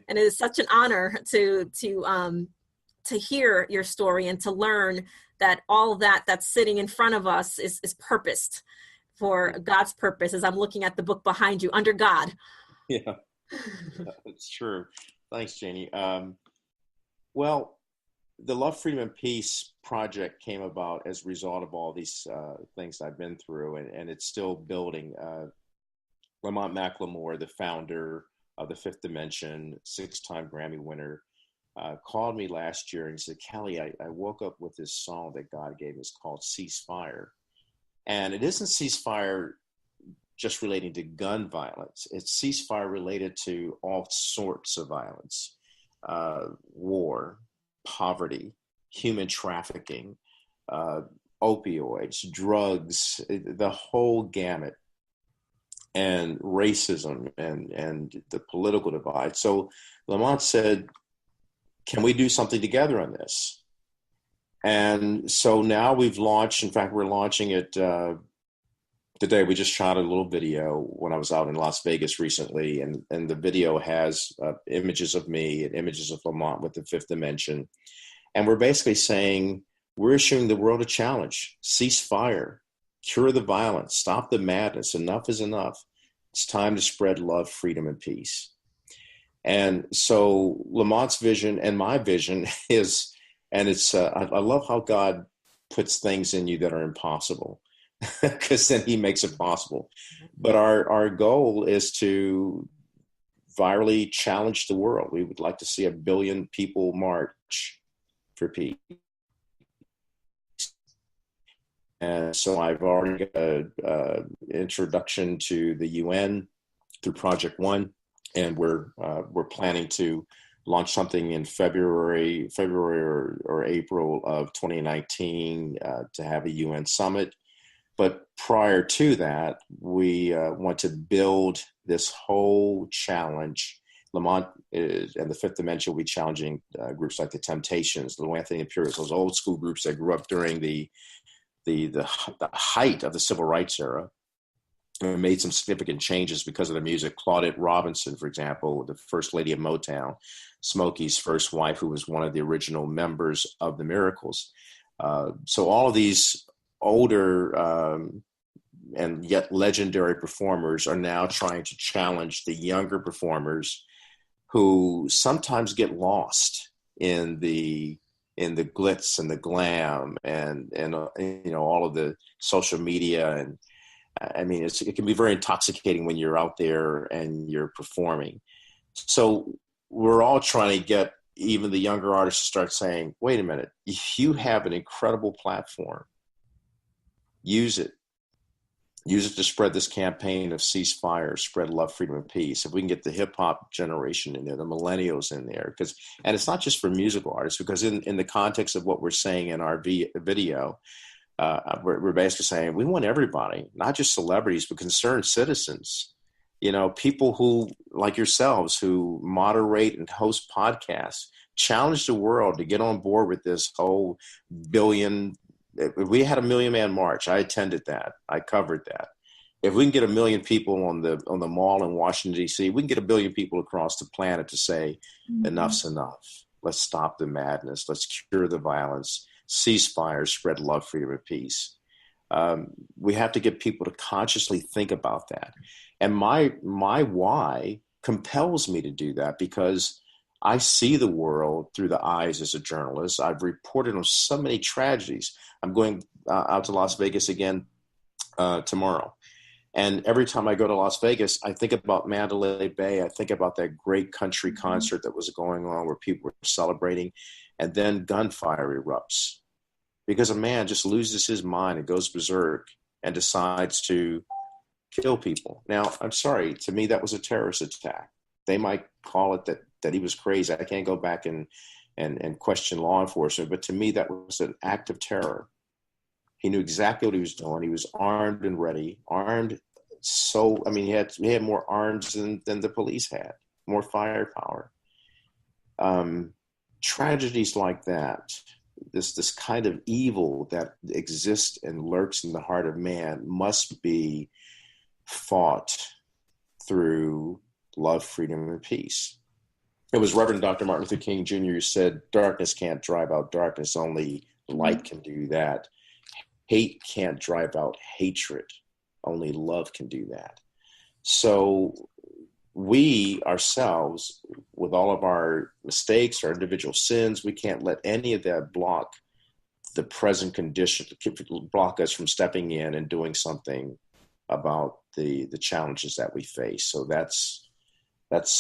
And it is such an honor to hear your story and to learn that all that's sitting in front of us is purposed for God's purpose, as I'm looking at the book behind you, Under God. Yeah, it's true. Thanks, Janie. Well, the Love, Freedom, and Peace project came about as a result of all these things I've been through, and it's still building. Lamont McLemore, the founder of the Fifth Dimension, 6-time Grammy winner, called me last year and said, Kelly, I woke up with this song that God gave me. It's called Ceasefire. And it isn't ceasefire just relating to gun violence. It's ceasefire related to all sorts of violence, war, poverty, human trafficking, opioids, drugs, the whole gamut, and racism and the political divide. So Lamont said, can we do something together on this? And so now we've launched, in fact, we're launching it today. We just shot a little video when I was out in Las Vegas recently, and the video has images of me and images of Lamont with the Fifth Dimension. And we're basically saying, we're issuing the world a challenge: cease fire, cure the violence, stop the madness. Enough is enough. It's time to spread love, freedom, and peace. And so Lamont's vision and my vision is, and it's, I love how God puts things in you that are impossible, because then he makes it possible. But our goal is to virally challenge the world. We would like to see 1 billion people march for peace. And so I've already got an introduction to the UN through Project One, and we're planning to launch something in February or April of 2019 to have a UN summit. But prior to that, we want to build this whole challenge. Lamont and the Fifth Dimension will be challenging groups like the Temptations, the Anthony Imperials, those old school groups that grew up during the height of the civil rights era and made some significant changes because of their music. Claudette Robinson, for example, the first lady of Motown, Smokey's first wife, who was one of the original members of the Miracles. So all of these older and yet legendary performers are now trying to challenge the younger performers who sometimes get lost in the glitz and the glam and all of the social media. And I mean, it can be very intoxicating when you're out there and you're performing. So we're all trying to get even the younger artists to start saying, wait a minute, you have an incredible platform. Use it. Use it to spread this campaign of ceasefire, spread love, freedom, and peace. If we can get the hip hop generation in there, the millennials in there, and it's not just for musical artists, because in the context of what we're saying in our video, we're basically saying we want everybody, not just celebrities, but concerned citizens. People who, like yourselves, who moderate and host podcasts, challenge the world to get on board with this whole billion. We had a 1 million man march. I attended that. I covered that. If we can get 1 million people on the mall in Washington, D.C., we can get 1 billion people across the planet to say, enough's enough. Let's stop the madness. Let's cure the violence. Ceasefire, spread love, freedom, and peace. We have to get people to consciously think about that. And my why compels me to do that, because I see the world through the eyes as a journalist. I've reported on so many tragedies. I'm going out to Las Vegas again tomorrow. And every time I go to Las Vegas, I think about Mandalay Bay. I think about that great country concert that was going on where people were celebrating, and then gunfire erupts because a man just loses his mind and goes berserk and decides to kill people. Now, I'm sorry, to me, that was a terrorist attack. They might call it that he was crazy. I can't go back and question law enforcement, but to me, that was an act of terror. He knew exactly what he was doing. He was armed and ready, he had more arms than the police had, more firepower. Tragedies like that, this kind of evil that exists and lurks in the heart of man, must be fought through love, freedom, and peace. It was Reverend Dr. Martin Luther King Jr. who said, darkness can't drive out darkness, only light can do that. Hate can't drive out hatred, only love can do that. So we ourselves, with all of our mistakes, our individual sins, we can't let any of that block the present condition, block us from stepping in and doing something about the challenges that we face. So that's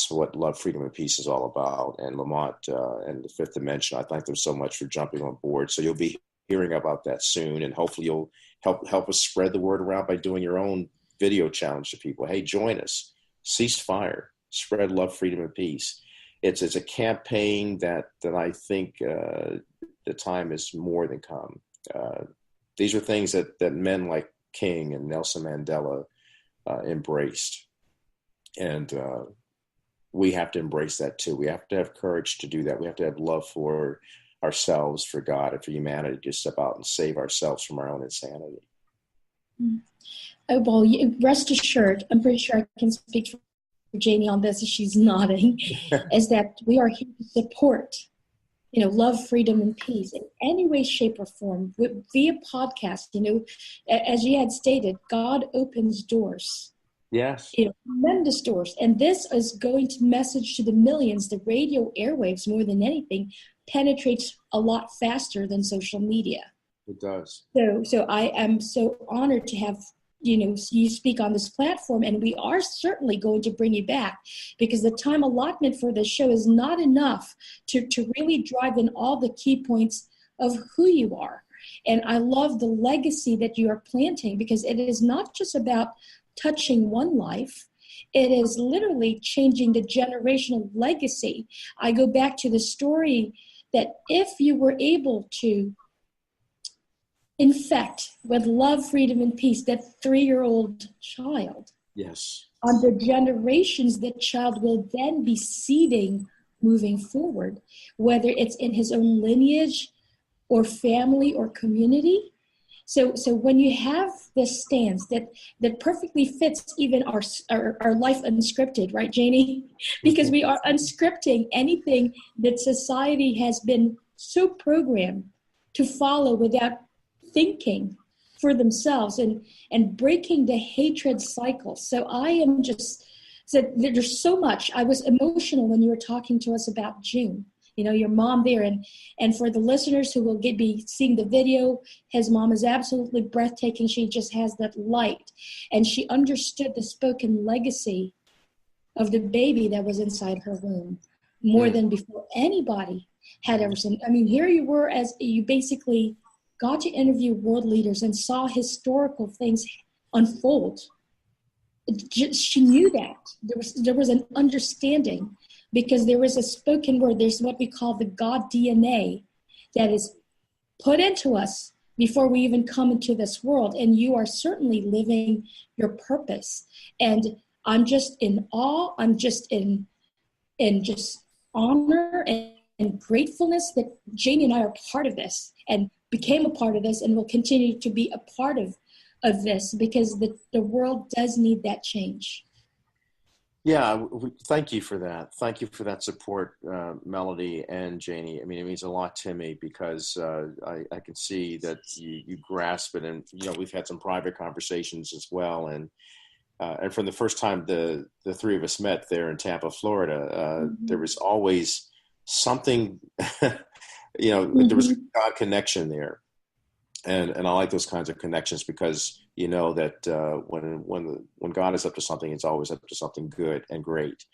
what Love, Freedom, and Peace is all about. And Lamont and the Fifth Dimension, I thank them so much for jumping on board. So you'll be hearing about that soon, and hopefully you'll help us spread the word around by doing your own video challenge to people. Hey, join us. Cease fire. Spread love, freedom, and peace. It's a campaign that I think the time is more than come. These are things that men like King and Nelson Mandela embraced. And we have to embrace that too. We have to have courage to do that. We have to have love for ourselves, for God, and for humanity to step out and save ourselves from our own insanity. Oh, well, rest assured, I'm pretty sure I can speak for Janie on this, as she's nodding, is that we are here to support, love, freedom, and peace in any way, shape, or form via podcast. As you had stated, God opens doors. Yes. Tremendous doors. And this is going to message to the millions. The radio airwaves, more than anything, penetrates a lot faster than social media. It does. So I am so honored to have, you speak on this platform, and we are certainly going to bring you back, because the time allotment for this show is not enough to really drive in all the key points of who you are. And I love the legacy that you are planting, because it is not just about touching one life. It is literally changing the generational legacy. I go back to the story that if you were able to infect with love, freedom, and peace that 3-year-old child, yes, on the generations that child will then be seeding moving forward, whether it's in his own lineage or family or community. So when you have this stance that perfectly fits even our life unscripted, right, Janie? Because we are unscripting anything that society has been so programmed to follow without thinking for themselves and breaking the hatred cycle. So I am just, so there's so much. I was emotional when you were talking to us about June. Your mom there. And for the listeners who will be seeing the video, his mom is absolutely breathtaking. She just has that light. And she understood the spoken legacy of the baby that was inside her womb more than before anybody had ever seen. I mean, here you were, as you basically got to interview world leaders and saw historical things unfold. She knew that. There was an understanding, because there is a spoken word. There's what we call the God DNA that is put into us before we even come into this world. And you are certainly living your purpose. And I'm just in awe. I'm just in just honor and gratefulness that Janie and I are part of this and became a part of this and will continue to be a part of this, because the world does need that change. Yeah, thank you for that. Thank you for that support, Melody and Janie. I mean, it means a lot to me, because I can see that you grasp it. And, we've had some private conversations as well. And from the first time the three of us met there in Tampa, Florida, there was always something, there was a God connection there. And I like those kinds of connections, because that when God is up to something, it's always up to something good and great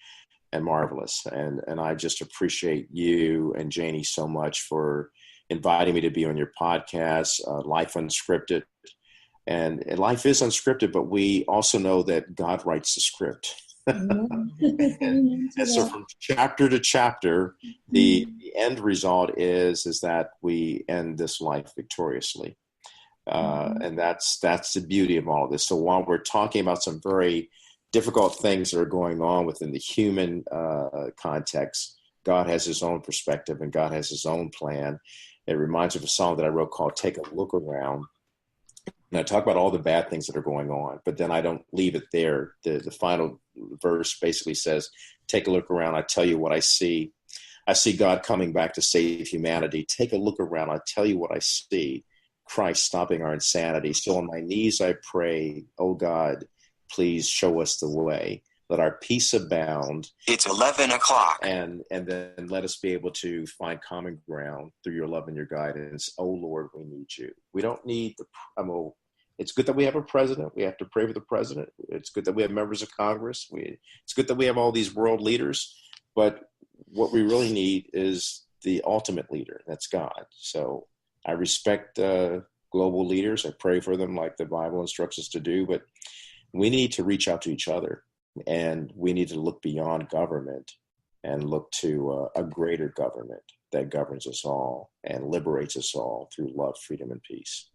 and marvelous. And I just appreciate you and Janie so much for inviting me to be on your podcast, Life Unscripted. And life is unscripted, but we also know that God writes the script. And so from chapter to chapter, the end result is that we end this life victoriously. And that's the beauty of all of this. So while we're talking about some very difficult things that are going on within the human context, God has his own perspective and God has his own plan. It reminds me of a song that I wrote called Take a Look Around. And I talk about all the bad things that are going on, but then I don't leave it there. The final verse basically says, take a look around. I tell you what I see. I see God coming back to save humanity. Take a look around. I tell you what I see. Christ stopping our insanity. So on my knees I pray, oh God, please show us the way. Let our peace abound. It's 11 o'clock. And then let us be able to find common ground through your love and your guidance. Oh, Lord, we need you. We don't need it's good that we have a president. We have to pray for the president. It's good that we have members of Congress. It's good that we have all these world leaders. But what we really need is the ultimate leader. That's God. So I respect global leaders. I pray for them like the Bible instructs us to do. But we need to reach out to each other. And we need to look beyond government and look to a greater government that governs us all and liberates us all through love, freedom, and peace.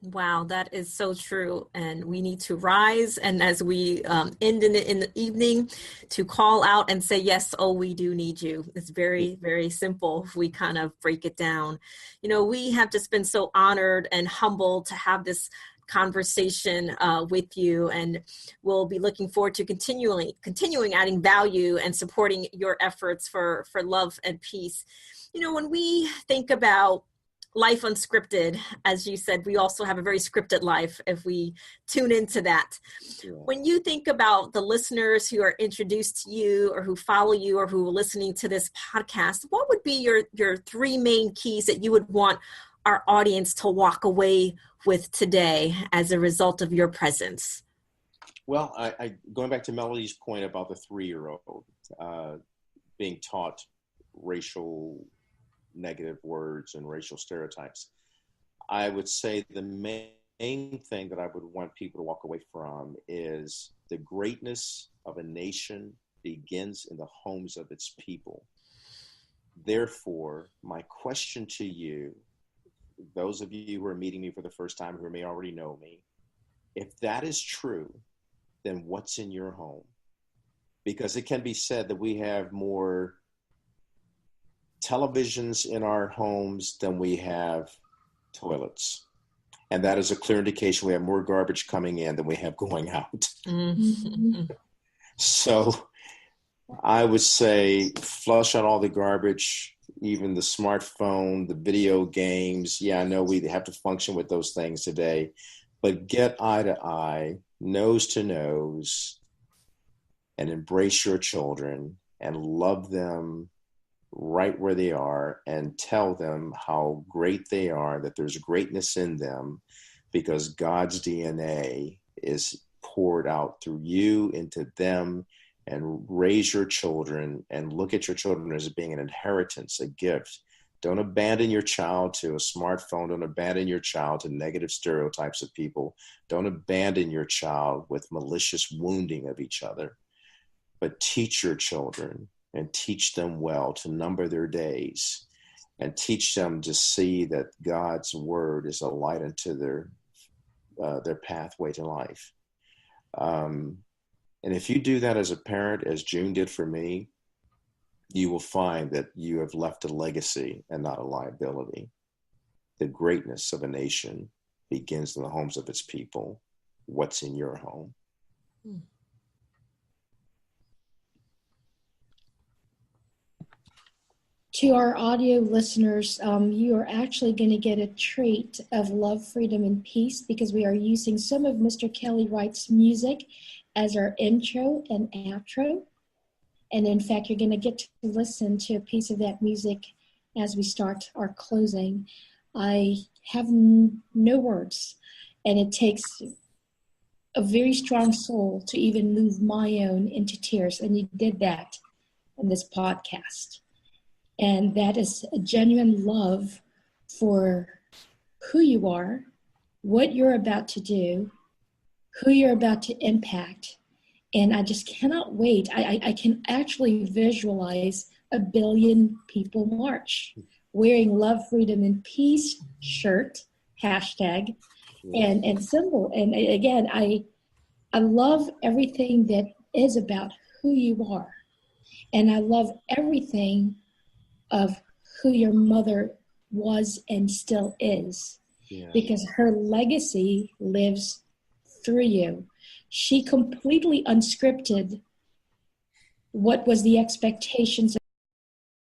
Wow, that is so true. And we need to rise. And as we end in the evening, to call out and say, yes, oh, we do need you. It's very, very simple if we kind of break it down. You know, we have just been so honored and humbled to have this conversation with you, and we'll be looking forward to continuing adding value and supporting your efforts for love and peace. You know, when we think about life unscripted, as you said, we also have a very scripted life if we tune into that. Yeah. When you think about the listeners who are introduced to you or who follow you or who are listening to this podcast, what would be your three main keys that you would want our audience to walk away with today as a result of your presence? Well, I going back to Melody's point about the 3-year-old being taught racial negative words and racial stereotypes, I would say the main thing that I would want people to walk away from is the greatness of a nation begins in the homes of its people. Therefore, my question to you, those of you who are meeting me for the first time who may already know me, if that is true, then what's in your home? Because it can be said that we have more televisions in our homes than we have toilets. And that is a clear indication we have more garbage coming in than we have going out. Mm-hmm. So I would say flush out all the garbage, even the smartphone, the video games. Yeah, I know we have to function with those things today, but get eye to eye, nose to nose, and embrace your children and love them right where they are and tell them how great they are, that there's greatness in them because God's DNA is poured out through you into them. And raise your children and look at your children as being an inheritance, a gift. Don't abandon your child to a smartphone. Don't abandon your child to negative stereotypes of people. Don't abandon your child with malicious wounding of each other. But teach your children and teach them well to number their days and teach them to see that God's word is a light unto their pathway to life. And if you do that as a parent, as June did for me, you will find that you have left a legacy and not a liability. The greatness of a nation begins in the homes of its people. What's in your home? To our audio listeners, you are actually going to get a treat of love, freedom, and peace because we are using some of Mr. Kelly Wright's music as our intro and outro. And in fact, you're going to get to listen to a piece of that music as we start our closing. I have no words, and it takes a very strong soul to even move my own into tears, and you did that in this podcast. And that is a genuine love for who you are, what you're about to do, who you're about to impact. And I just cannot wait. I can actually visualize 1 billion people march wearing love, freedom, and peace shirt, hashtag, and symbol. And again, I love everything that is about who you are. And I love everything of who your mother was and still is. because her legacy lives through you. She completely unscripted what was the expectations